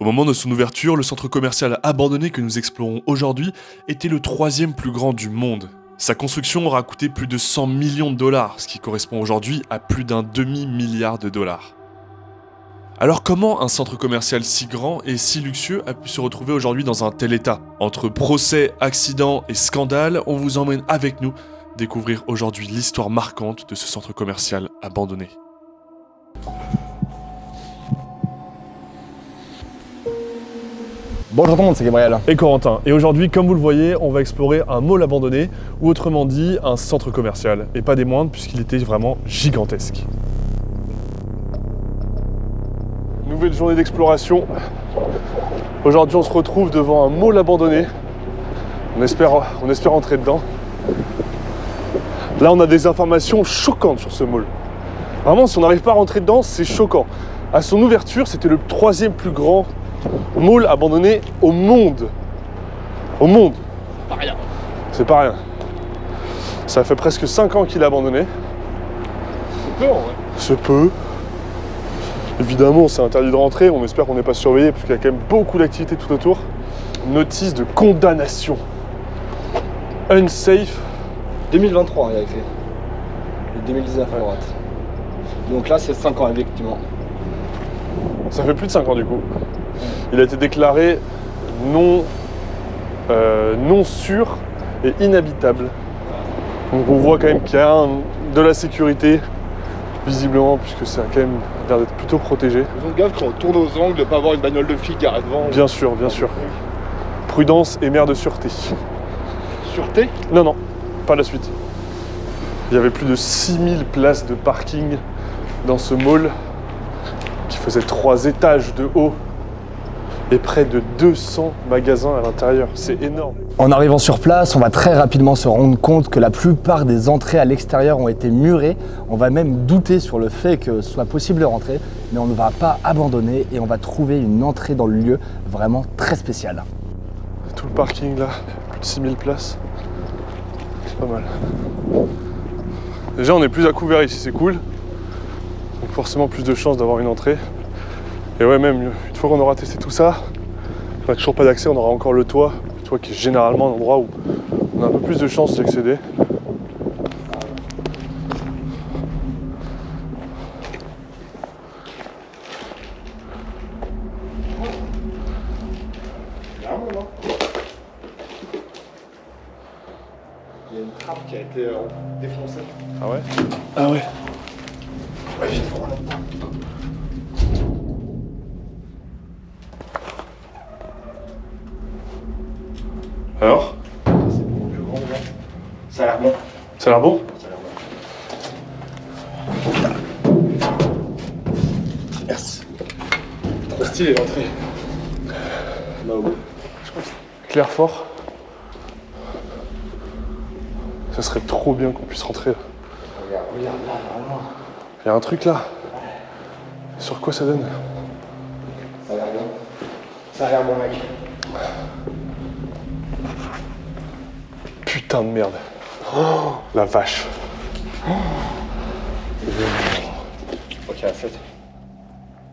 Au moment de son ouverture, le centre commercial abandonné que nous explorons aujourd'hui était le 3e plus grand du monde. Sa construction aura coûté plus de 100 millions de dollars, ce qui correspond aujourd'hui à plus d'un demi-milliard de dollars. Alors comment un centre commercial si grand et si luxueux a pu se retrouver aujourd'hui dans un tel état? Entre procès, accidents et scandales, on vous emmène avec nous découvrir aujourd'hui l'histoire marquante de ce centre commercial abandonné. Bonjour tout le monde, c'est Gabriel. Et Corentin, et aujourd'hui, comme vous le voyez, on va explorer un mall abandonné, ou autrement dit, un centre commercial, et pas des moindres puisqu'il était vraiment gigantesque. Nouvelle journée d'exploration. Aujourd'hui, on se retrouve devant un mall abandonné. On espère entrer dedans. Là, on a des informations choquantes sur ce mall. Vraiment, si on n'arrive pas à rentrer dedans, c'est choquant. À son ouverture, c'était le 3e plus grand mall abandonné au monde. Au monde. Pas rien. C'est pas rien. Ça fait presque 5 ans qu'il est abandonné. C'est peu en vrai. C'est peu. Évidemment, c'est interdit de rentrer. On espère qu'on n'est pas surveillé parce qu'il y a quand même beaucoup d'activités tout autour. Notice de condamnation. Unsafe. 2023, il a écrit. Et 2019 à droite. Donc là, c'est 5 ans, effectivement. Ça fait plus de 5 ans du coup. Il a été déclaré non sûr et inhabitable. Donc on voit quand même qu'il y a de la sécurité, visiblement, puisque ça a quand même l'air d'être plutôt protégé. Faisons gaffe quand on tourne aux angles de ne pas avoir une bagnole de flic qui arrête devant. Bien sûr, bien sûr. Prudence et mère de sûreté. Sûreté? Non, pas la suite. Il y avait plus de 6000 places de parking dans ce mall qui faisait 3 étages de haut et près de 200 magasins à l'intérieur. C'est énorme. En arrivant sur place, on va très rapidement se rendre compte que la plupart des entrées à l'extérieur ont été murées. On va même douter sur le fait que ce soit possible de rentrer, mais on ne va pas abandonner et on va trouver une entrée dans le lieu vraiment très spéciale. Tout le parking là, plus de 6000 places. C'est pas mal. Déjà, on est plus à couvert ici, c'est cool. Donc forcément plus de chances d'avoir une entrée. Et ouais, même une fois qu'on aura testé tout ça, on n'a toujours pas d'accès, on aura encore le toit qui est généralement un endroit où on a un peu plus de chances d'y accéder. Il y a une trappe qui a été défoncée. Ah ouais? Ah ouais. Alors? C'est beaucoup plus grand, là. Ça a l'air bon. Ça a l'air bon? Ça a l'air bon. Merci. Trop stylé l'entrée. On a au bout. Claire fort. Ça serait trop bien qu'on puisse rentrer. Regarde là, normalement. Il y a un truc là. Sur quoi ça donne? Ça a l'air bon. Ça a l'air bon, mec. Putain de merde. Oh, la vache. Ok, à 7.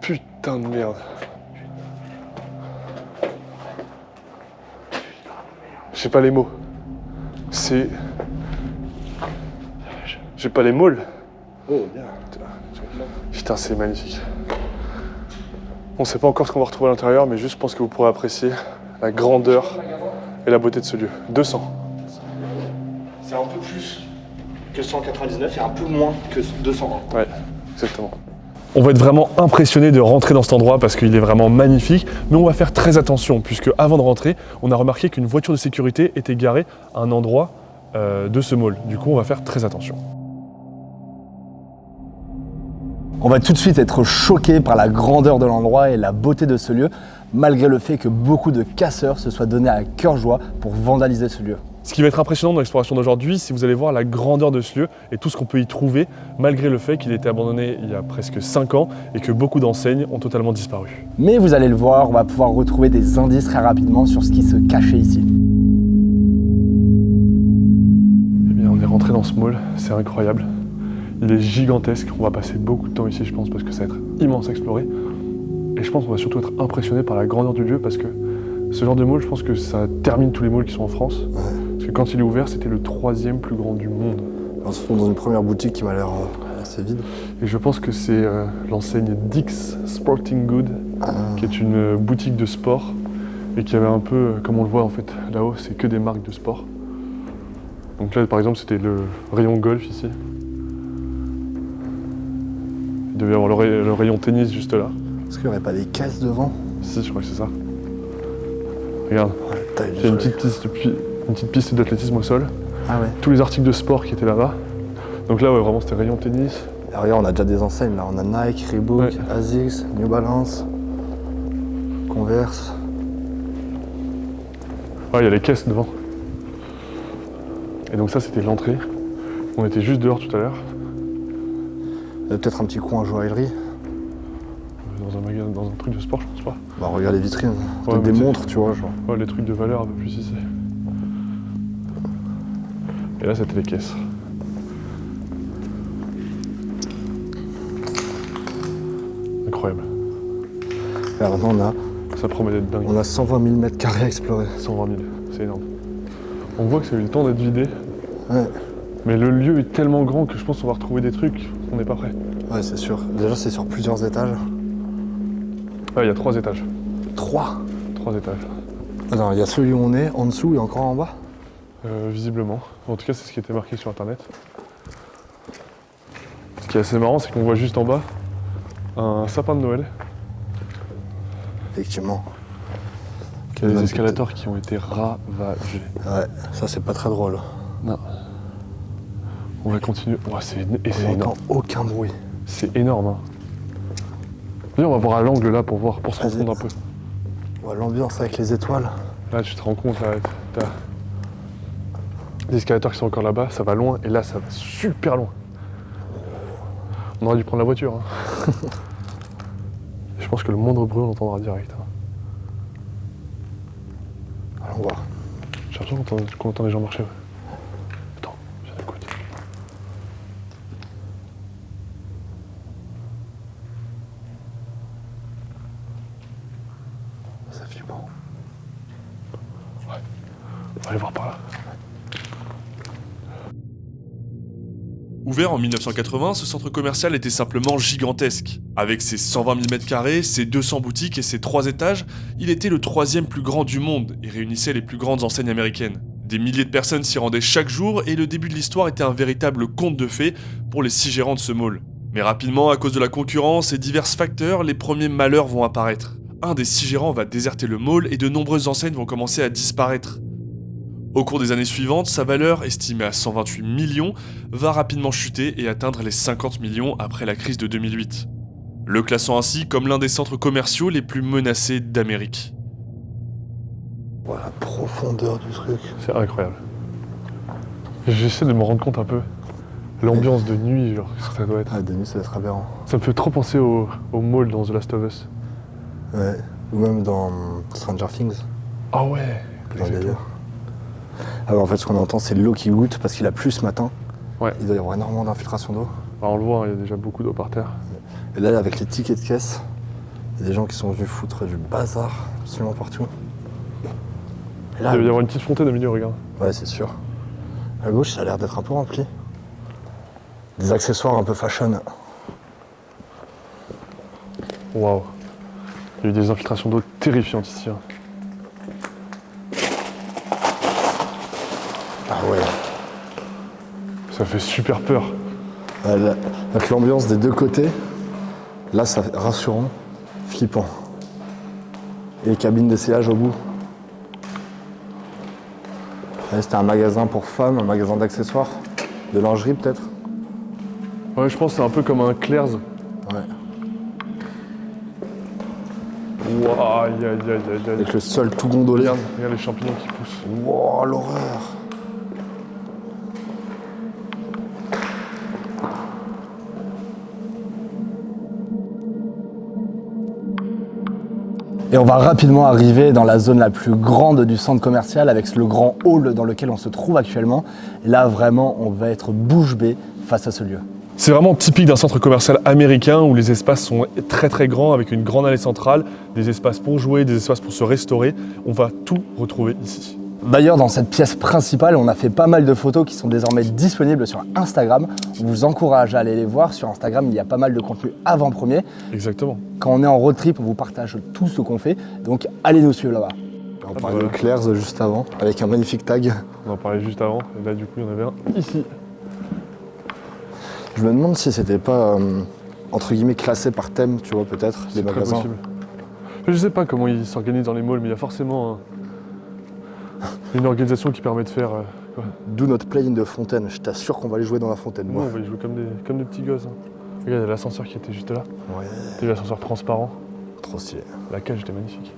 Putain de merde. J'ai pas les mots. C'est... J'ai pas les mots. Oh, bien. Putain, c'est magnifique. On sait pas encore ce qu'on va retrouver à l'intérieur, mais juste je pense que vous pourrez apprécier la grandeur et la beauté de ce lieu. 200. C'est un peu plus que 199 et un peu moins que 220. Ouais, exactement. On va être vraiment impressionné de rentrer dans cet endroit parce qu'il est vraiment magnifique, mais on va faire très attention puisque avant de rentrer, on a remarqué qu'une voiture de sécurité était garée à un endroit de ce mall. Du coup, on va faire très attention. On va tout de suite être choqué par la grandeur de l'endroit et la beauté de ce lieu, malgré le fait que beaucoup de casseurs se soient donnés à cœur joie pour vandaliser ce lieu. Ce qui va être impressionnant dans l'exploration d'aujourd'hui, c'est que vous allez voir la grandeur de ce lieu et tout ce qu'on peut y trouver, malgré le fait qu'il ait été abandonné il y a presque 5 ans et que beaucoup d'enseignes ont totalement disparu. Mais vous allez le voir, on va pouvoir retrouver des indices très rapidement sur ce qui se cachait ici. Eh bien, on est rentré dans ce mall, c'est incroyable. Il est gigantesque, on va passer beaucoup de temps ici je pense parce que ça va être immense à explorer. Et Et je pense qu'on va surtout être impressionné par la grandeur du lieu parce que ce genre de mall, je pense que ça termine tous les malls qui sont en France. Ouais. Parce que quand il est ouvert, c'était le 3e plus grand du monde. On se retrouve dans une première boutique qui m'a l'air assez vide. Et je pense que c'est l'enseigne Dick's Sporting Goods, qui est une boutique de sport et qui avait un peu, comme on le voit en fait là-haut, c'est que des marques de sport. Donc là, par exemple, c'était le rayon golf ici. Il devait y avoir le rayon tennis juste là. Est-ce qu'il n'y aurait pas des caisses devant? Si, je crois que c'est ça. Regarde, Ouais, il y a une petite piste d'athlétisme au sol. Ah ouais. Tous les articles de sport qui étaient là-bas. Donc là, ouais, vraiment, c'était rayon tennis. Et regarde, on a déjà des enseignes là. On a Nike, Reebok, Ouais. Asics, New Balance, Converse. Ouais, il y a les caisses devant. Et donc ça, c'était l'entrée. On était juste dehors tout à l'heure, Il y a peut-être un petit coin en joaillerie. dans un magasin, dans un truc de sport, je pense pas. Bah regarde les vitrines. Ouais, Peut-être des mais c'est- montres, tu vois, genre. Ouais, les trucs de valeur un peu plus ici. Et là, c'était les caisses. Incroyable. Et alors maintenant, Ça promet d'être dingue. on a 120 000 mètres carrés à explorer. 120 000, c'est énorme. On voit que ça a eu le temps d'être vidé, Ouais, mais le lieu est tellement grand que je pense qu'on va retrouver des trucs, on n'est pas prêt. ouais, c'est sûr. Déjà, c'est sur plusieurs étages. Ouais, il y a 3 étages. 3. 3 étages. Attends, il y a celui où on est, en dessous et encore en bas. Visiblement. En tout cas, c'est ce qui était marqué sur internet. Ce qui est assez marrant, c'est qu'on voit juste en bas un sapin de Noël. Effectivement. Il y a des escalators qui ont été ravagés. Ouais, ça c'est pas très drôle. Non. On va continuer. Ouais, c'est On énorme. n'entend aucun bruit. C'est énorme. Hein. Viens, on va voir à l'angle là pour voir, pour se rendre Vas-y. compte un peu. On voit l'ambiance avec les étoiles. Là, tu te rends compte, là, t'as des escalators qui sont encore là-bas, ça va loin, et là, ça va super loin. On aurait dû prendre la voiture. Hein. Je pense que le moindre bruit, on l'entendra direct. Hein. Allons voir. J'ai l'impression qu'on entend les gens marcher. Ouais. Attends, viens d'écouter. C'est flippant. Ouais. On va aller voir par là. Ouvert en 1980, ce centre commercial était simplement gigantesque. Avec ses 120 000 m², ses 200 boutiques et ses 3 étages, il était le 3e plus grand du monde et réunissait les plus grandes enseignes américaines. Des milliers de personnes s'y rendaient chaque jour et le début de l'histoire était un véritable conte de fées pour les 6 gérants de ce mall. Mais rapidement, à cause de la concurrence et divers facteurs, les premiers malheurs vont apparaître. Un des 6 gérants va déserter le mall et de nombreuses enseignes vont commencer à disparaître. Au cours des années suivantes, sa valeur, estimée à 128 millions, va rapidement chuter et atteindre les 50 millions après la crise de 2008. Le classant ainsi comme l'un des centres commerciaux les plus menacés d'Amérique. Voilà la profondeur du truc. C'est incroyable. J'essaie de me rendre compte un peu. L'ambiance de nuit, genre, ce que ça doit être. Ah, de nuit, ça doit être aberrant. Ça me fait trop penser au mall dans The Last of Us. Ouais. Ou même dans Stranger Things. Ah ouais, Genre exactement. délire. Alors en fait, ce qu'on entend, c'est l'eau qui goutte parce qu'il a plu ce matin. Ouais. Il doit y avoir énormément d'infiltration d'eau. Bah, on le voit, hein, il y a déjà beaucoup d'eau par terre. Et là, avec les tickets de caisse, il y a des gens qui sont venus foutre du bazar absolument partout. Et là, Il doit y avoir une petite fontaine au milieu, regarde. ouais, c'est sûr. À gauche, ça a l'air d'être un peu rempli. Des accessoires un peu fashion. Waouh. Il y a eu des infiltrations d'eau terrifiantes ici. Hein. Ah ouais. Ça fait super peur. Avec l'ambiance des deux côtés, là, c'est rassurant, flippant. Et les cabines d'essayage au bout. Là, c'était un magasin pour femmes, un magasin d'accessoires, de lingerie peut-être. Ouais, je pense que c'est un peu comme un Claire's. Ouais. Waouh, aïe, aïe, aïe, aïe, aïe. Avec le sol tout gondolé. Regarde les champignons qui poussent. Wow, l'horreur. Et on va rapidement arriver dans la zone la plus grande du centre commercial avec le grand hall dans lequel on se trouve actuellement. Et là, vraiment, on va être bouche bée face à ce lieu. C'est vraiment typique d'un centre commercial américain où les espaces sont très très grands avec une grande allée centrale, des espaces pour jouer, des espaces pour se restaurer. On va tout retrouver ici. D'ailleurs, dans cette pièce principale, on a fait pas mal de photos qui sont désormais disponibles sur Instagram. On vous encourage à aller les voir. Sur Instagram, il y a pas mal de contenu avant-premier. Exactement. Quand on est en road trip, on vous partage tout ce qu'on fait. Donc, allez nous suivre là-bas. On parlait voilà. de Claire's juste avant, avec un magnifique tag. On en parlait juste avant, et là du coup il y en avait un ici. Je me demande si c'était pas, entre guillemets, classé par thème, tu vois, peut-être, les C'est très magasins. possible. Je sais pas comment ils s'organisent dans les malls, mais il y a forcément une organisation qui permet de faire... quoi. Do not play in the fontaine. Je t'assure qu'on va aller jouer dans la fontaine, Nous, moi. on va y jouer comme des petits gosses. Hein. Regarde, il y a l'ascenseur qui était juste là. Ouais, T'as vu l'ascenseur transparent. trop stylé. La cage était magnifique.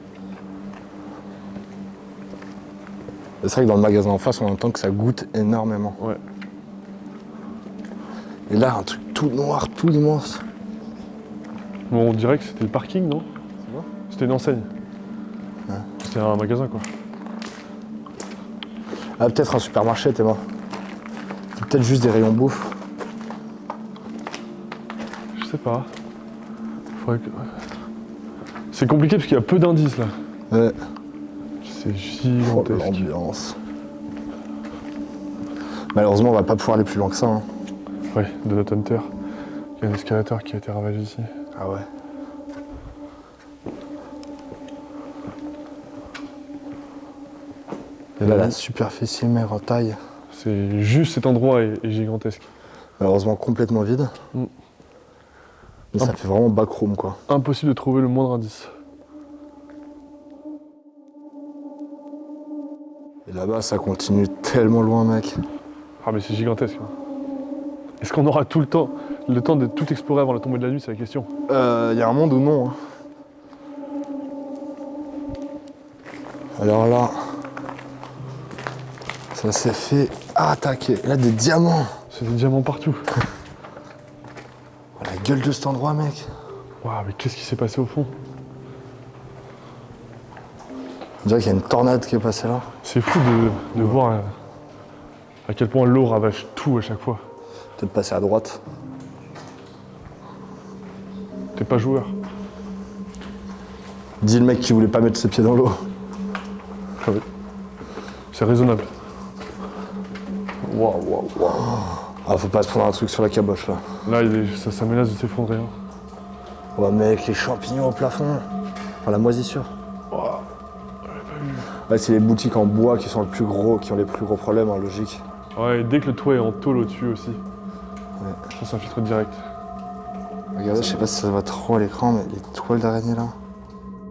Et c'est vrai que dans le magasin en face, on entend que ça goûte énormément. Ouais. Et là, un truc tout noir, tout immense. Bon, on dirait que c'était le parking, non? C'était une enseigne. Ouais. C'était un magasin, quoi. Ah, peut-être un supermarché, t'es mort. Peut-être juste des rayons bouffe. Je sais pas. Faudrait que... C'est compliqué parce qu'il y a peu d'indices, là. Ouais. C'est Oh, gigantesque. l'ambiance. Malheureusement, on va pas pouvoir aller plus loin que ça. Hein. Ouais, Donut Hunter. Il y a un escalator qui a été ravagé ici. Ah ouais. Et là, la superficie mère en taille. C'est juste cet endroit est gigantesque. Malheureusement, complètement vide. Mm. Mais ça fait vraiment backroom, quoi. Impossible de trouver le moindre indice. Et là-bas, ça continue tellement loin, mec. Ah mais c'est gigantesque. Hein. Est-ce qu'on aura tout le temps de tout explorer avant la tombée de la nuit, c'est la question. Y a un monde ou non. Hein. Alors là, ça s'est fait attaquer. Là, des diamants. C'est des diamants partout. Oh, la gueule de cet endroit, mec. Waouh, mais qu'est-ce qui s'est passé au fond? On dirait qu'il y a une tornade qui est passée là. C'est fou de voir à quel point l'eau ravage tout à chaque fois. Peut-être passer à droite. T'es pas joueur. Dis le mec qui voulait pas mettre ses pieds dans l'eau. Ah oui. C'est raisonnable. Waouh, waouh, waouh. Ah, faut pas se prendre un truc sur la caboche là. Là, ça menace de s'effondrer. Hein. Ouais, mec, les champignons au plafond. Enfin, la moisissure. Waouh. Ouais, c'est les boutiques en bois qui sont le plus gros, qui ont les plus gros problèmes, hein, logique. Ouais, et dès que le toit est en tôle au-dessus aussi. Ouais. Ça s'infiltre direct. Regardez, je sais pas si ça va trop à l'écran, mais les toiles d'araignée là.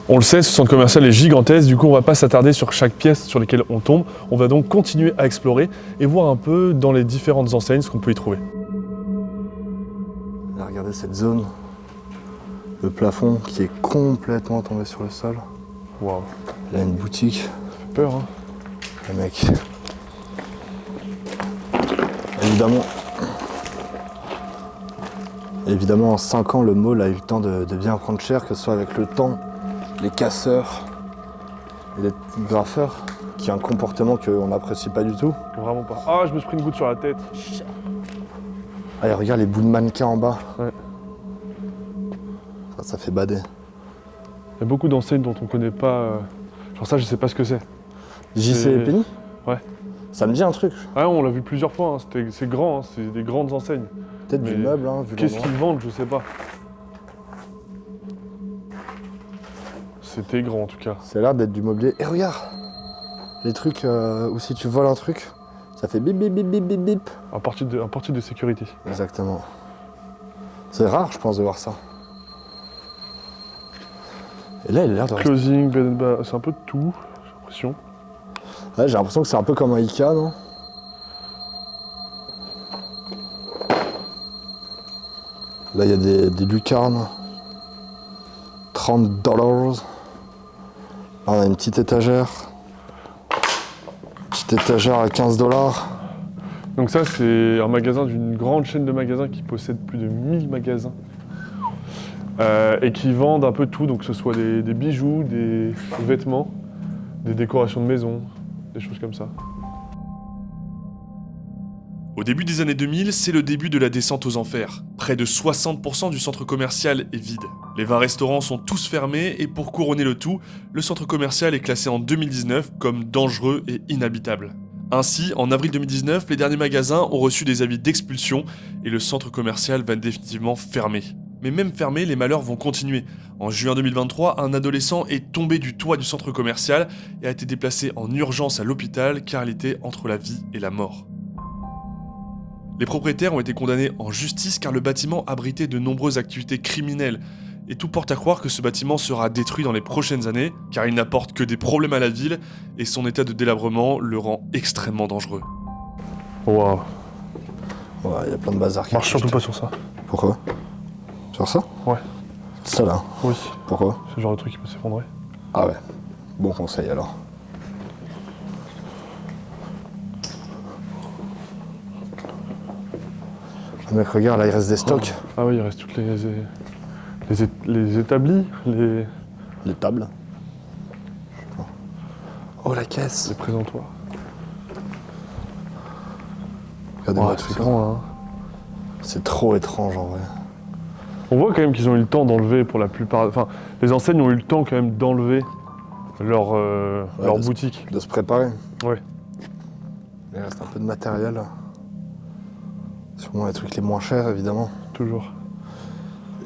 On le sait, ce centre commercial est gigantesque, du coup on va pas s'attarder sur chaque pièce sur lesquelles on tombe. On va donc continuer à explorer et voir un peu dans les différentes enseignes ce qu'on peut y trouver. Là, regardez cette zone. Le plafond qui est complètement tombé sur le sol. Waouh. Là, une boutique. Ça fait peur, hein. Le mec. Évidemment, en 5 ans, le mall a eu le temps de bien prendre cher, que ce soit avec le temps, les casseurs et les graffeurs, qui est un comportement qu'on n'apprécie pas du tout. Vraiment pas. Ah, je me suis pris une goutte sur la tête. Allez, regarde les bouts de mannequins en bas. Ouais. Ça fait bader. Il y a beaucoup d'enseignes dont on connaît pas. Genre ça, je sais pas ce que c'est. JC et Penny. Ouais. Ça me dit un truc. Ah, on l'a vu plusieurs fois, hein. C'est grand, hein. C'est des grandes enseignes. Peut-être du Mais meuble, hein, vu qu'est-ce l'endroit. qu'ils vendent, je sais pas. C'était grand en tout cas. Ça a l'air d'être du mobilier. Et regarde les trucs où si tu voles un truc, ça fait bip bip bip bip bip bip. Un portier de sécurité. Exactement. C'est rare, je pense, de voir ça. Et là, il a l'air de rester. Closing, bed and bath, c'est un peu de tout, j'ai l'impression. Ouais, j'ai l'impression que c'est un peu comme un Ikea, non? Là, il y a des lucarnes. $30. Là, on a une petite étagère. Petite étagère à $15. Donc ça, c'est un magasin d'une grande chaîne de magasins qui possède plus de 1000 magasins. Et qui vendent un peu tout, donc que ce soit des bijoux, des vêtements, des décorations de maison, des choses comme ça. Au début des années 2000, c'est le début de la descente aux enfers. Près de 60% du centre commercial est vide. Les 20 restaurants sont tous fermés et pour couronner le tout, le centre commercial est classé en 2019 comme dangereux et inhabitable. Ainsi, en avril 2019, les derniers magasins ont reçu des avis d'expulsion et le centre commercial va définitivement fermer. Mais même fermé, les malheurs vont continuer. En juin 2023, un adolescent est tombé du toit du centre commercial et a été déplacé en urgence à l'hôpital car il était entre la vie et la mort. Les propriétaires ont été condamnés en justice car le bâtiment abritait de nombreuses activités criminelles. Et tout porte à croire que ce bâtiment sera détruit dans les prochaines années, car il n'apporte que des problèmes à la ville, et son état de délabrement le rend extrêmement dangereux. Waouh. Ouais, il y a plein de bazar qui Marche surtout pas sur ça. Pourquoi? Sur ça? Ouais. Ça là? Oui. Pourquoi? C'est le genre de truc qui peut s'effondrer. Ah ouais. Bon conseil alors. Mec, regarde, là il reste des stocks. Ah oui, il reste toutes les établis, les Les tables. Oh la caisse. présentoirs. Regardez-moi Ouais, le c'est truc. grand, hein. C'est trop étrange en vrai. On voit quand même qu'ils ont eu le temps d'enlever pour la plupart. Enfin, les enseignes ont eu le temps quand même d'enlever leur de- boutique. De se préparer. Ouais. Il reste un peu de matériel. Sûrement les trucs les moins chers évidemment. Toujours.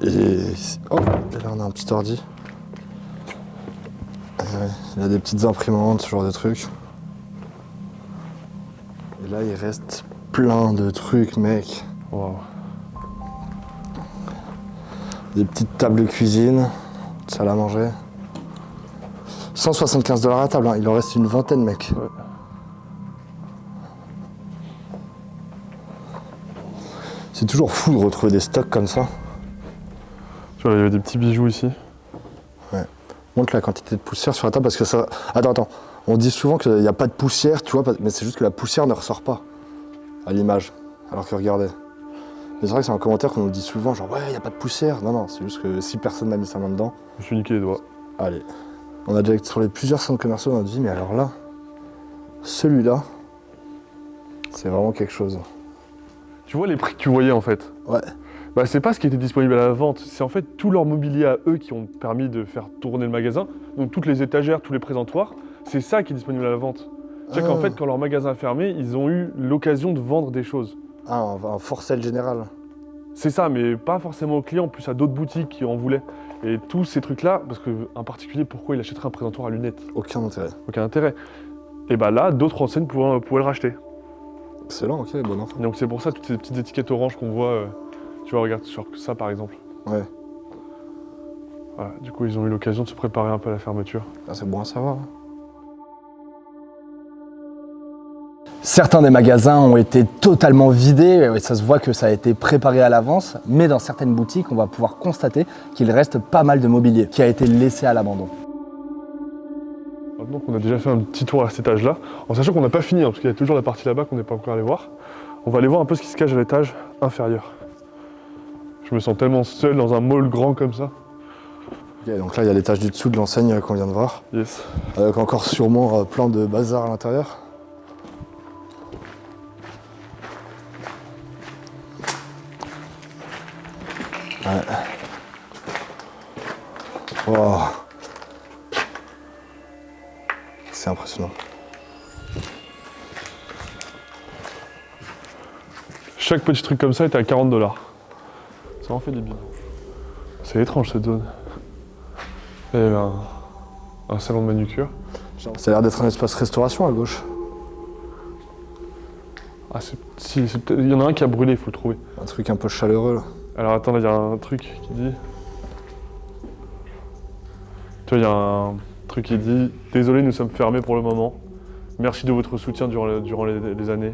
Et oh, et là on a un petit ordi. Ouais, il y a des petites imprimantes, ce genre de trucs. Et là il reste plein de trucs mec. Waouh. Des petites tables de cuisine, salle à manger. 175$ à table, hein. Il en reste une vingtaine mec. Ouais. C'est toujours fou de retrouver des stocks comme ça. Tu vois, là, il y avait des petits bijoux ici. Montre la quantité de poussière sur la table parce que ça... Attends. On dit souvent qu'il n'y a pas de poussière, tu vois, mais c'est juste que la poussière ne ressort pas à l'image. Alors que regardez. Mais c'est vrai que c'est un commentaire qu'on nous dit souvent, genre ouais, il n'y a pas de poussière. Non, c'est juste que si personne n'a mis sa main dedans, Je me suis niqué les doigts. allez. On a déjà exploré plusieurs centres commerciaux dans notre vie, mais alors là, celui-là, c'est vraiment quelque chose. Tu vois les prix que tu voyais en fait. Ouais. Bah, c'est pas ce qui était disponible à la vente, c'est en fait tout leur mobilier à eux qui ont permis de faire tourner le magasin. Donc toutes les étagères, tous les présentoirs, c'est ça qui est disponible à la vente. C'est qu'en fait, quand leur magasin a fermé, ils ont eu l'occasion de vendre des choses. Ah, un forcel général. C'est ça, mais pas forcément aux clients, plus à d'autres boutiques qui en voulaient. Et tous ces trucs-là, parce qu'en particulier, pourquoi il achèterait un présentoir à lunettes? Aucun intérêt. Aucun intérêt. Et bah là, d'autres enseignes pouvaient le racheter. Excellent, ok, bon enfant. Donc c'est pour ça, toutes ces petites étiquettes oranges qu'on voit, tu vois, regarde sur ça par exemple. Ouais. Voilà, du coup, ils ont eu l'occasion de se préparer un peu à la fermeture. Ah, c'est bon à savoir. Certains des magasins ont été totalement vidés, et ça se voit que ça a été préparé à l'avance, mais dans certaines boutiques, on va pouvoir constater qu'il reste pas mal de mobilier qui a été laissé à l'abandon. Maintenant qu'on a déjà fait un petit tour à cet étage-là, en sachant qu'on n'a pas fini, hein, parce qu'il y a toujours la partie là-bas qu'on n'est pas encore allé voir, on va aller voir un peu ce qui se cache à l'étage inférieur. Je me sens tellement seul dans un mall grand comme ça. Ok, donc là, il y a l'étage du dessous de l'enseigne qu'on vient de voir, Yes. avec encore sûrement plein de bazar à l'intérieur. Ouais. Wow. C'est impressionnant. Chaque petit truc comme ça était à 40$. Ça en fait des billes. C'est étrange cette zone. Il y avait un salon de manucure. Ça a l'air d'être un espace restauration à gauche. Ah, il y en a un qui a brûlé, il faut le trouver. Un truc un peu chaleureux là. Alors attends, là, il y a un truc qui dit... Tu vois, il y a un truc qui dit « Désolé, nous sommes fermés pour le moment. Merci de votre soutien durant les années.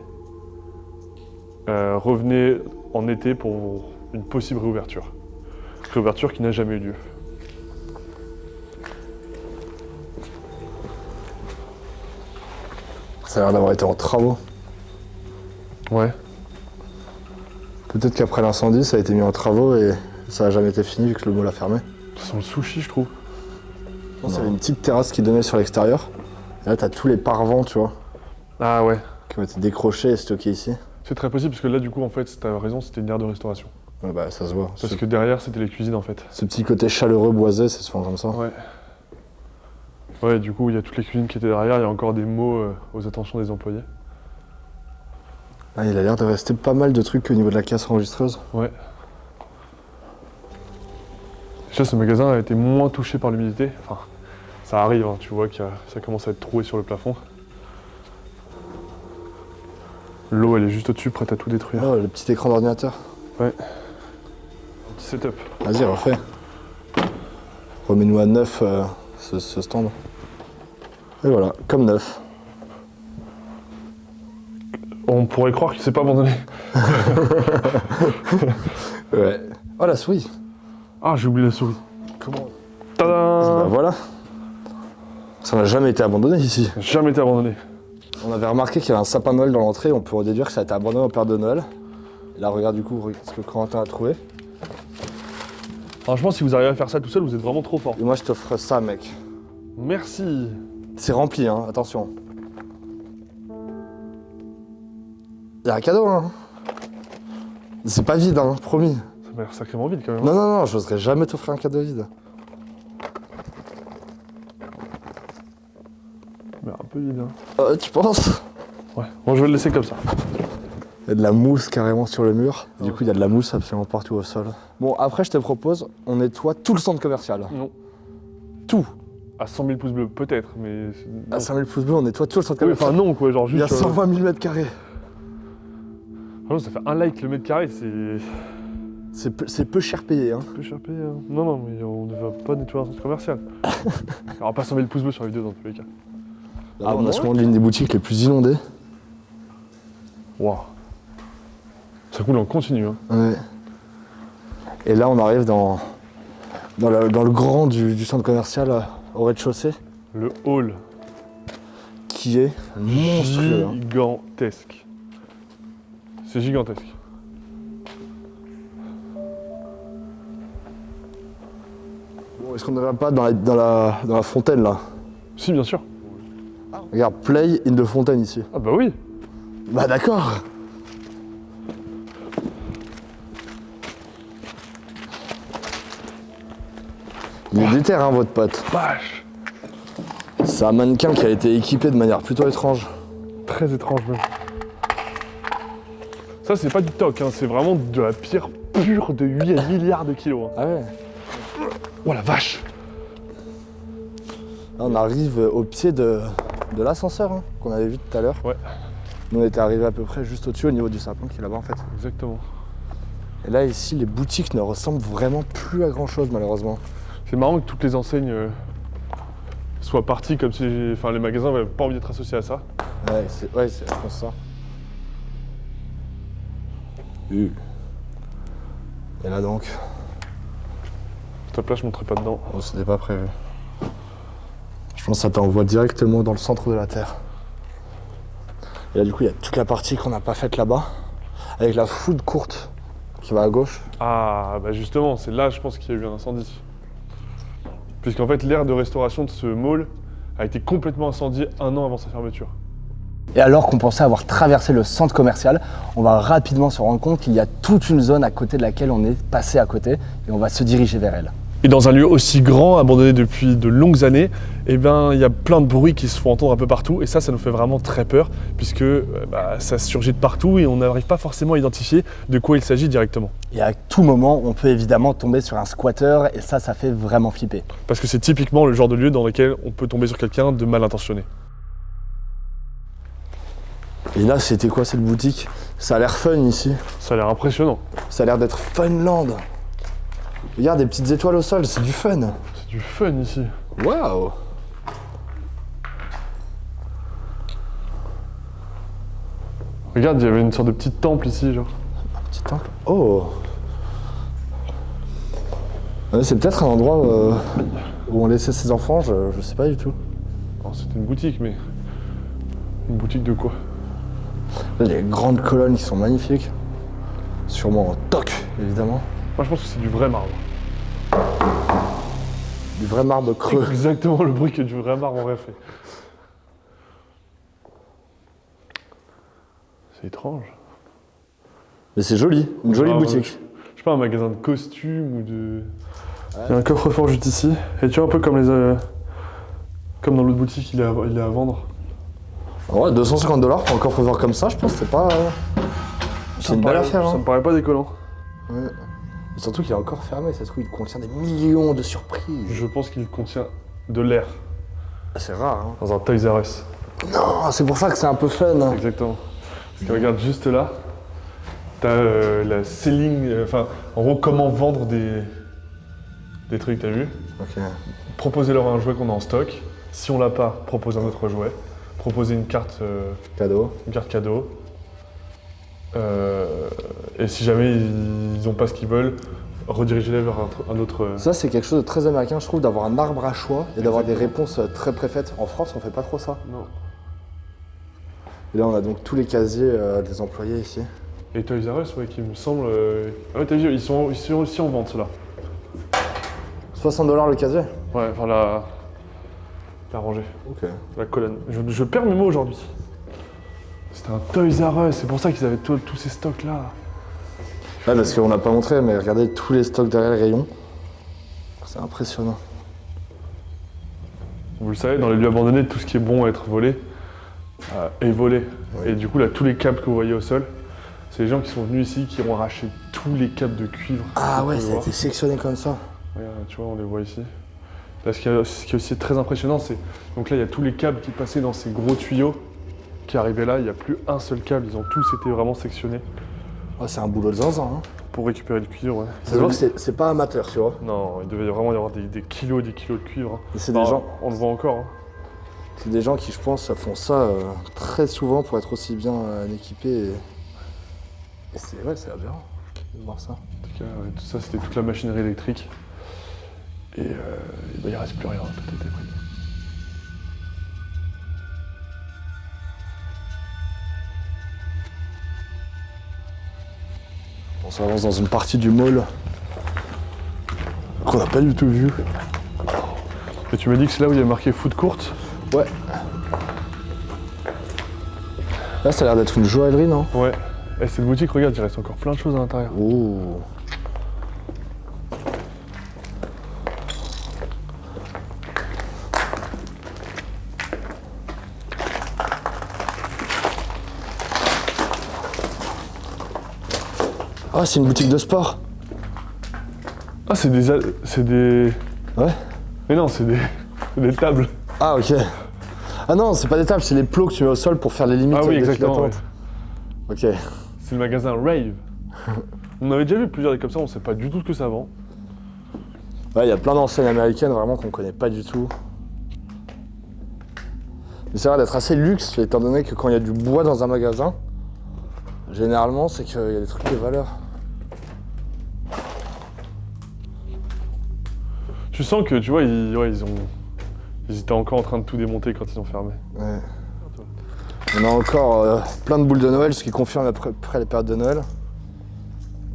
Revenez en été pour une possible réouverture. » Réouverture qui n'a jamais eu lieu. Ça a l'air d'avoir été en travaux. Ouais. Peut-être qu'après l'incendie, ça a été mis en travaux et ça n'a jamais été fini vu que le mall a fermé. Ça sent le sushi, je trouve. Il y avait une petite terrasse qui donnait sur l'extérieur. Et là, t'as tous les parevents, tu vois, Ah ouais. qui ont été décrochés et stockés ici. C'est très possible parce que là, du coup, en fait, t'as raison, c'était une aire de restauration. Ouais, bah ça se voit. Parce que derrière, c'était les cuisines en fait. Ce petit côté chaleureux boisé, c'est souvent comme ça. Ouais. Ouais, du coup, il y a toutes les cuisines qui étaient derrière, il y a encore des mots aux attentions des employés. Ah, il a l'air de rester pas mal de trucs au niveau de la caisse enregistreuse. Ouais. Déjà, ce magasin a été moins touché par l'humidité. Enfin, ça arrive, hein, tu vois que ça commence à être troué sur le plafond. L'eau, elle est juste au-dessus, prête à tout détruire. Oh, le petit écran d'ordinateur. Ouais. Un petit setup. Vas-y, refais. Remets-nous à neuf ce stand. Et voilà, comme neuf. On pourrait croire qu'il s'est pas abandonné. Ouais. Oh, la souris. Ah, j'ai oublié la souris. Comment Tadam Bah voilà. Ça n'a jamais été abandonné ici. Jamais été abandonné. On avait remarqué qu'il y avait un sapin de Noël dans l'entrée, on peut déduire que ça a été abandonné au Père de Noël. Et là, regarde du coup ce que Corentin a trouvé. Franchement, si vous arrivez à faire ça tout seul, vous êtes vraiment trop fort. Et moi, je t'offre ça, mec. Merci. C'est rempli, hein, attention. Il y a un cadeau, hein. C'est pas vide, hein, promis. Ça m'a l'air sacrément vide quand même. Non, non, non, j'oserais jamais t'offrir un cadeau vide. Mais un peu vide, hein. Tu penses? Ouais, bon, je vais le laisser comme ça. Il y a de la mousse carrément sur le mur. Du coup, il y a de la mousse absolument partout au sol. Bon, après, je te propose, on nettoie tout le centre commercial. Non. Tout. À 100 000 pouces bleus, peut-être, mais. À 5000 pouces bleus, on nettoie tout le centre Oui, commercial. enfin, non, quoi, genre Il y a juste. 120 000 mètres carrés. Ah non, ça fait un like le mètre carré, c'est. C'est peu cher payé, hein. peu cher payé. Hein. Non, non, mais on ne va pas nettoyer un centre commercial. Il n'y aura pas 100 000 pouces bleus sur la vidéo dans tous les cas. Ah, on a sûrement l'une des boutiques les plus inondées. Waouh. Ça coule en continu, hein. Ouais. Et là, on arrive dans le grand du centre commercial au rez-de-chaussée, Le hall. qui est monstrueux. Hein. Gigantesque. C'est gigantesque. Bon, est-ce qu'on n'irait pas dans la fontaine, là? Si, bien sûr. Regarde, Play in the Fontaine, ici. Ah bah oui. Bah d'accord. Il est déter, hein, votre pote. Vache. C'est un mannequin qui a été équipé de manière plutôt étrange. Très étrange même. Ça, c'est pas du toc, hein, c'est vraiment de la pierre pure de 8 milliards de kilos. Hein. Ah ouais. Oh la vache. Là, on arrive au pied de l'ascenseur, hein, qu'on avait vu tout à l'heure. Ouais. Nous, on était arrivé à peu près juste au-dessus, au niveau du sapin qui est là-bas, en fait. Exactement. Et là, ici, les boutiques ne ressemblent vraiment plus à grand-chose, malheureusement. C'est marrant que toutes les enseignes soient parties comme si les magasins n'avaient pas envie d'être associés à ça. Ouais, c'est je pense ça. Et là donc, Ta place, je montrais pas dedans. oh, c'était pas prévu. Je pense que ça t'envoie directement dans le centre de la Terre. Et là du coup, il y a toute la partie qu'on n'a pas faite là-bas, avec la food courte qui va à gauche. Ah, bah justement, c'est là, je pense qu'il y a eu un incendie. Puisqu'en fait, l'aire de restauration de ce mall a été complètement incendiée 1 an avant sa fermeture. Et alors qu'on pensait avoir traversé le centre commercial, on va rapidement se rendre compte qu'il y a toute une zone à côté de laquelle on est passé à côté et on va se diriger vers elle. Et dans un lieu aussi grand, abandonné depuis de longues années, eh ben, il y a plein de bruits qui se font entendre un peu partout et ça nous fait vraiment très peur puisque ça surgit de partout et on n'arrive pas forcément à identifier de quoi il s'agit directement. Et à tout moment, on peut évidemment tomber sur un squatteur et ça fait vraiment flipper. Parce que c'est typiquement le genre de lieu dans lequel on peut tomber sur quelqu'un de mal intentionné. Et là, c'était quoi cette boutique? Ça a l'air fun ici. Ça a l'air impressionnant. Ça a l'air d'être Funland. Regarde, des petites étoiles au sol, c'est du fun. C'est du fun ici. Waouh. Regarde, il y avait une sorte de petit temple ici, genre. Petit temple. Oh. Ouais, c'est peut-être un endroit où on laissait ses enfants, je sais pas du tout. Alors, c'était une boutique, mais... Une boutique de quoi? Là, les grandes colonnes qui sont magnifiques. Sûrement en toc, évidemment. Moi, je pense que c'est du vrai marbre. Du vrai marbre creux. Exactement le bruit que du vrai marbre aurait fait. C'est étrange. Mais c'est joli, une jolie Ah, boutique. Je sais pas, un magasin de costumes ou de... Il y a un coffre-fort juste ici. Et tu vois, un peu comme comme dans l'autre boutique, il est à vendre. Ouais, 250 $ pour un coffre-fort comme ça, je pense que c'est pas... C'est une belle affaire. Ça Hein. me paraît pas décollant. Ouais. Et surtout qu'il est encore fermé, ça se trouve, il contient des millions de surprises. Je pense qu'il contient de l'air C'est rare, hein. dans un Toys R Us. Non, c'est pour ça que c'est un peu fun. Hein. Exactement. Parce que regarde juste là, t'as la selling, en gros comment vendre des trucs, t'as vu? Ok. Proposer-leur un jouet qu'on a en stock. Si on l'a pas, propose un autre jouet. Proposer une carte Cadeau. cadeau. Et si jamais ils ont pas ce qu'ils veulent, rediriger-les vers un autre. Ça, c'est quelque chose de très américain, je trouve, d'avoir un arbre à choix et d'avoir des réponses très préfaites. En France, on fait pas trop ça. Non. Et là, on a donc tous les casiers des employés ici. Et Toys R Us, ouais, qui me semble. Ah ouais, t'as vu, ils sont aussi en vente, ceux-là. 60 $ le casier? Ouais, enfin la rangée, Ok. la colonne. Je perds mes mots aujourd'hui. C'était un Toys R Us, c'est pour ça qu'ils avaient tous ces stocks-là. Ouais, parce qu'on n'a pas montré, mais regardez tous les stocks derrière le rayon. C'est impressionnant. Vous le savez, dans les lieux abandonnés, tout ce qui est bon à être volé est volé. Oui. Et du coup, là, tous les câbles que vous voyez au sol, c'est les gens qui sont venus ici, qui ont arraché tous les câbles de cuivre. Ah ouais, Vous ça a pouvez été sectionné comme ça. voir. Regarde, tu vois, on les voit ici. Là, ce qui est aussi très impressionnant, c'est... Donc là, il y a tous les câbles qui passaient dans ces gros tuyaux qui arrivaient là. Il n'y a plus un seul câble, ils ont tous été vraiment sectionnés Oh, c'est un boulot de zinzin. Hein. pour récupérer le cuivre. Ouais. Ça se voit que c'est pas amateur, tu vois. Non, il devait vraiment y avoir des kilos et des kilos de cuivre. Et c'est Enfin, des gens... On le voit encore. Hein. C'est des gens qui, je pense, font ça très souvent pour être aussi bien équipés. Et c'est aberrant de voir ça. En tout cas, tout ça, c'était toute la machinerie électrique. Et il ne reste plus rien, tout a été pris. On s'avance dans une partie du mall qu'on n'a pas du tout vue. Et tu m'as dit que c'est là où il y a marqué food court. Ouais. Là, ça a l'air d'être une joaillerie, non? Ouais. Et cette boutique, regarde, il reste encore plein de choses à l'intérieur. Oh. Ah, c'est une boutique de sport. Ah, c'est des... Ouais. Mais non, c'est des tables. Ah, ok. Ah non, c'est pas des tables, c'est les plots que tu mets au sol pour faire les limites Ah oui, des files exactement. d'attente. Ok. C'est le magasin Rave. On avait déjà vu plusieurs des comme ça, on sait pas du tout ce que ça vend. Ouais, il y a plein d'enseignes américaines vraiment qu'on connaît pas du tout. Mais ça a l'air d'être assez luxe, étant donné que quand il y a du bois dans un magasin, généralement c'est qu'il y a des trucs de valeur. Tu sens que, tu vois, ils étaient encore en train de tout démonter quand ils ont fermé. Ouais. On a encore plein de boules de Noël, ce qui confirme après les périodes de Noël.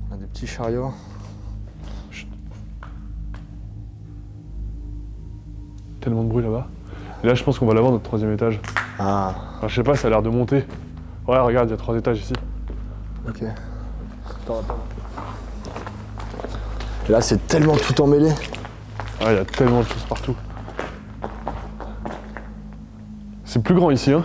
On a des petits chariots. Tellement de bruit là-bas. Et là, je pense qu'on va l'avoir notre troisième étage. Ah, Enfin, je sais pas, ça a l'air de monter. Ouais, regarde, il y a 3 étages ici. ok. Et là c'est tellement tout emmêlé. Ah, il y a tellement de choses partout. C'est plus grand ici, hein.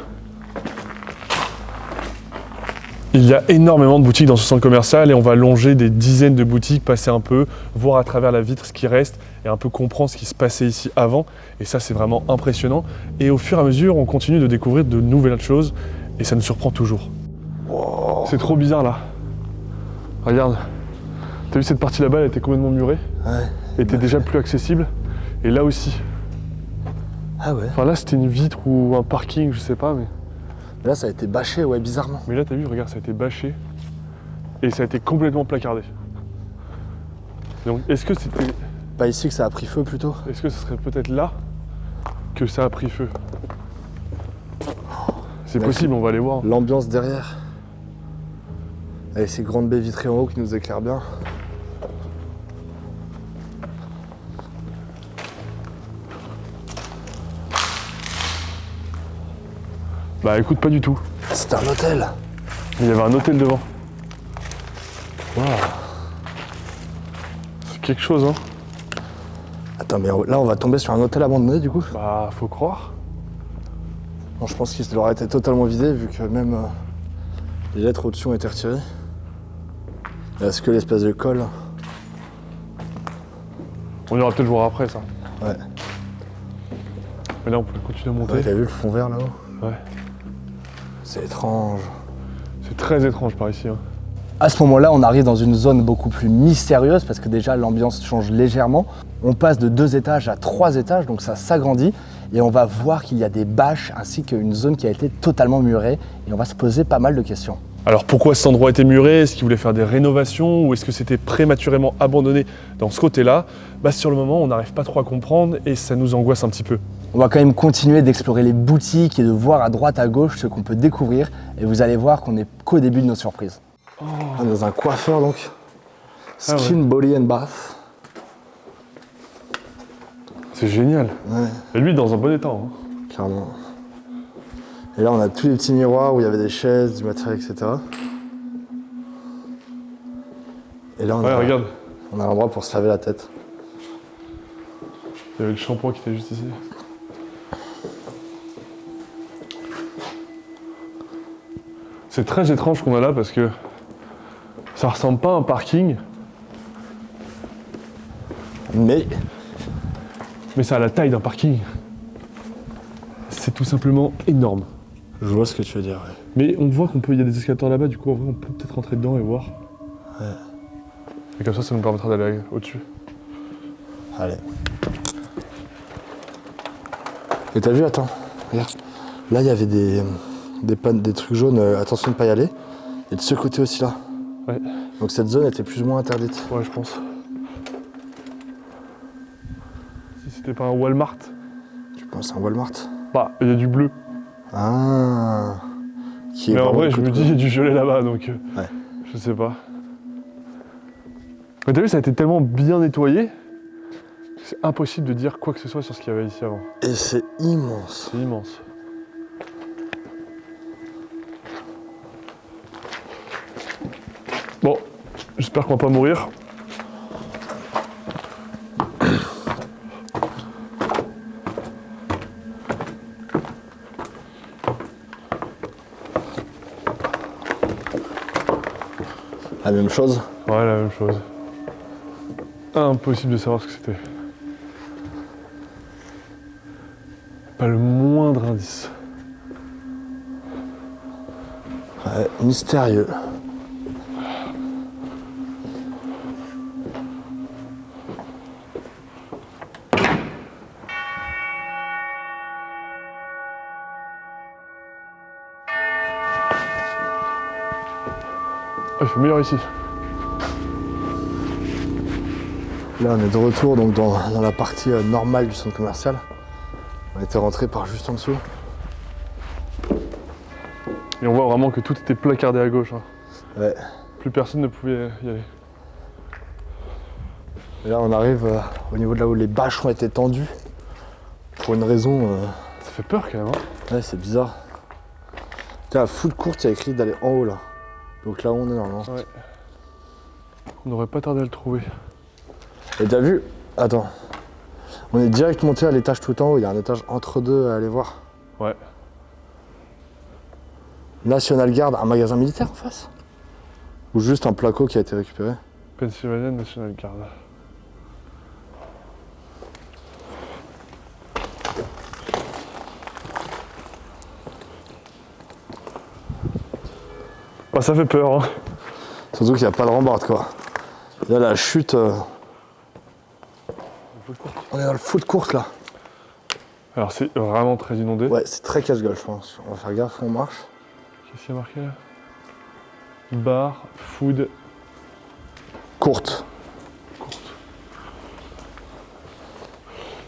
Il y a énormément de boutiques dans ce centre commercial et on va longer des dizaines de boutiques, passer un peu, voir à travers la vitre ce qui reste et un peu comprendre ce qui se passait ici avant. Et ça, c'est vraiment impressionnant. Et au fur et à mesure, on continue de découvrir de nouvelles choses et ça nous surprend toujours. Wow. C'est trop bizarre là. Regarde. T'as vu cette partie là-bas, elle était complètement murée. Ouais. Elle était déjà plus accessible. Et là aussi. Ah ouais. Enfin là, c'était une vitre ou un parking, je sais pas, mais... Là ça a été bâché, ouais, bizarrement. Mais là, t'as vu, regarde, ça a été bâché. Et ça a été complètement placardé. Donc, est-ce que c'était... Pas ici que ça a pris feu plutôt. Est-ce que ce serait peut-être là que ça a pris feu? C'est Là, possible, on va aller voir. L'ambiance derrière. Avec ces grandes baies vitrées en haut qui nous éclairent bien. Bah écoute, pas du tout. C'est un hôtel. Il y avait un hôtel devant. Waouh. C'est quelque chose, hein. Attends, mais là, on va tomber sur un hôtel abandonné, du coup. Bah, faut croire. Bon, je pense qu'il aurait été totalement vidé, vu que même les lettres au-dessus ont été retirées. Il reste que l'espèce de colle. On ira peut-être voir après, ça. Ouais. Mais là, on peut continuer à monter. Ouais, t'as vu le fond vert là-haut? Ouais. C'est étrange. C'est très étrange par ici, hein. À ce moment-là, on arrive dans une zone beaucoup plus mystérieuse parce que déjà l'ambiance change légèrement. On passe de 2 étages à 3 étages, donc ça s'agrandit et on va voir qu'il y a des bâches ainsi qu'une zone qui a été totalement murée et on va se poser pas mal de questions. Alors pourquoi cet endroit était muré? Est-ce qu'ils voulaient faire des rénovations ou est-ce que c'était prématurément abandonné dans ce côté-là? Bah sur le moment, on n'arrive pas trop à comprendre et ça nous angoisse un petit peu. On va quand même continuer d'explorer les boutiques et de voir à droite à gauche ce qu'on peut découvrir et vous allez voir qu'on n'est qu'au début de nos surprises. Oh. Ah, dans un coiffeur donc. Skin, Body and Bath. C'est génial. Ouais. Et lui dans un bon état. Hein. Clairement. Et là on a tous les petits miroirs où il y avait des chaises, du matériel, etc. Et là regarde. On a l'endroit pour se laver la tête. Il y avait le shampoing qui était juste ici. C'est très étrange ce qu'on a là parce que ça ressemble pas à un parking. Mais ça a la taille d'un parking. C'est tout simplement énorme. je vois ce que tu veux dire. Ouais. Mais on voit il y a des escalators là-bas, du coup en vrai, on peut peut-être rentrer dedans et voir. Ouais. Et comme ça nous permettra d'aller au-dessus. Allez. Et t'as vu, attends, regarde. Là il y avait des trucs jaunes, attention de ne pas y aller. Et de ce côté aussi là. Ouais. Donc cette zone était plus ou moins interdite. Ouais, je pense. Si c'était pas un Walmart. Tu penses à un Walmart? Bah, il y a du bleu. Ah. Mais en vrai, je me dis, il y a du gelé là-bas, donc ouais. Je sais pas. Mais t'as vu, ça a été tellement bien nettoyé, c'est impossible de dire quoi que ce soit sur ce qu'il y avait ici avant. Et c'est immense. C'est immense. Bon, j'espère qu'on va pas mourir. La même chose? Ouais, la même chose. Impossible de savoir ce que c'était. Pas le moindre indice. Ouais, mystérieux. Il fait meilleur ici. Là, on est de retour donc dans la partie normale du centre commercial. On était rentré par juste en dessous. Et on voit vraiment que tout était placardé à gauche. Hein. Ouais. Plus personne ne pouvait y aller. Et là, on arrive au niveau de là où les bâches ont été tendues. Pour une raison. Ça fait peur quand même. Hein. Ouais, c'est bizarre. Tiens, à foot court, il y a écrit d'aller en haut là. Donc là où on est normalement. Ouais. On n'aurait pas tardé à le trouver. Et t'as vu? Attends. On est direct monté à l'étage tout en haut. Il y a un étage entre deux à aller voir. Ouais. National Guard, un magasin militaire en face? Ou juste un placo qui a été récupéré? Pennsylvania National Guard. Ah, ça fait peur, hein. Surtout qu'il n'y a pas de rambarde quoi. Là la chute. On est dans le foot court là. Alors c'est vraiment très inondé. Ouais, c'est très casse-gueule je pense. On va faire gaffe où on marche. Qu'est-ce qu'il y a marqué là? Bar, food. Courte.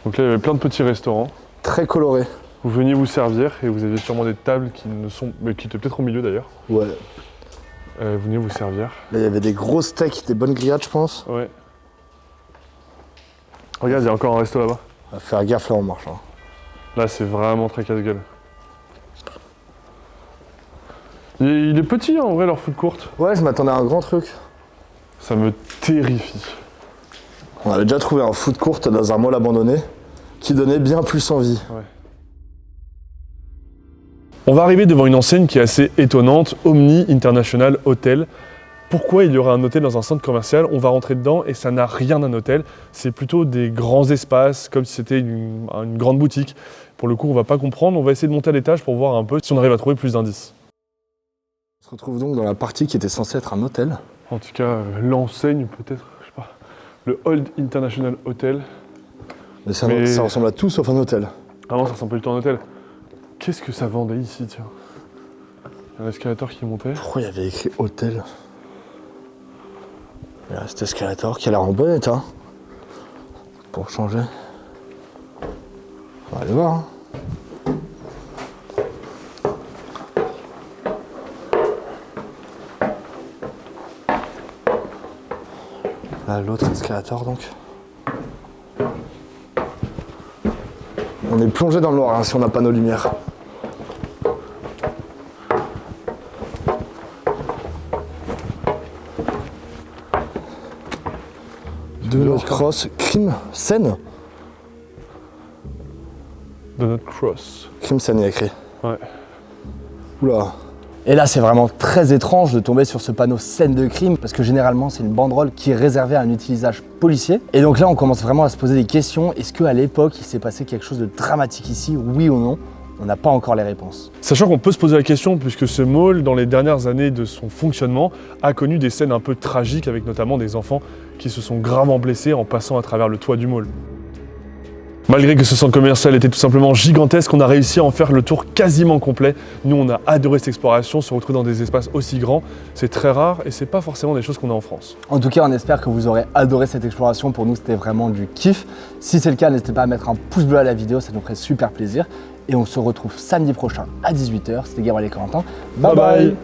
Donc là il y avait plein de petits restaurants. Très coloré. Vous veniez vous servir et vous aviez sûrement des tables qui ne sont. Mais qui étaient peut-être au milieu d'ailleurs. Ouais. Vous veniez vous servir. Là il y avait des gros steaks, des bonnes grillades je pense. Ouais. Regarde, il y a encore un resto là-bas. On va faire gaffe là où on marche. Hein. Là c'est vraiment très casse-gueule. Il est petit hein, en vrai leur food court. Ouais, je m'attendais à un grand truc. Ça me terrifie. On avait déjà trouvé un food court dans un mall abandonné qui donnait bien plus envie. Ouais. On va arriver devant une enseigne qui est assez étonnante, Omni International Hotel. Pourquoi il y aurait un hôtel dans un centre commercial? On va rentrer dedans et ça n'a rien d'un hôtel. C'est plutôt des grands espaces, comme si c'était une grande boutique. Pour le coup, on va pas comprendre. On va essayer de monter à l'étage pour voir un peu si on arrive à trouver plus d'indices. On se retrouve donc dans la partie qui était censée être un hôtel. En tout cas, l'enseigne peut-être, je sais pas. Le Old International Hotel. Mais ça ressemble à tout sauf un hôtel. Ah non, ça ressemble pas du tout à un hôtel. Qu'est-ce que ça vendait ici, tiens? Un escalator qui montait. Pourquoi il y avait écrit hôtel? Il y a cet escalator qui a l'air en bon état. Pour changer. On va aller voir. Hein. Là, l'autre escalator donc. On est plongé dans le noir hein, si on n'a pas nos lumières. Donut Cross, crime, scène. Donut Cross. Crime scène, il y a écrit. Ouais. Oula. Et là, c'est vraiment très étrange de tomber sur ce panneau scène de crime, parce que généralement, c'est une banderole qui est réservée à un utilisage policier. Et donc là, on commence vraiment à se poser des questions. Est-ce qu'à l'époque, il s'est passé quelque chose de dramatique ici, oui ou non? On n'a pas encore les réponses. Sachant qu'on peut se poser la question, puisque ce mall, dans les dernières années de son fonctionnement, a connu des scènes un peu tragiques, avec notamment des enfants qui se sont gravement blessés en passant à travers le toit du mall. Malgré que ce centre commercial était tout simplement gigantesque, on a réussi à en faire le tour quasiment complet. Nous, on a adoré cette exploration, se retrouver dans des espaces aussi grands. C'est très rare et c'est pas forcément des choses qu'on a en France. En tout cas, on espère que vous aurez adoré cette exploration. Pour nous, c'était vraiment du kiff. Si c'est le cas, n'hésitez pas à mettre un pouce bleu à la vidéo, ça nous ferait super plaisir. Et on se retrouve samedi prochain à 18h. C'était Gabriel et Corentin. Bye bye.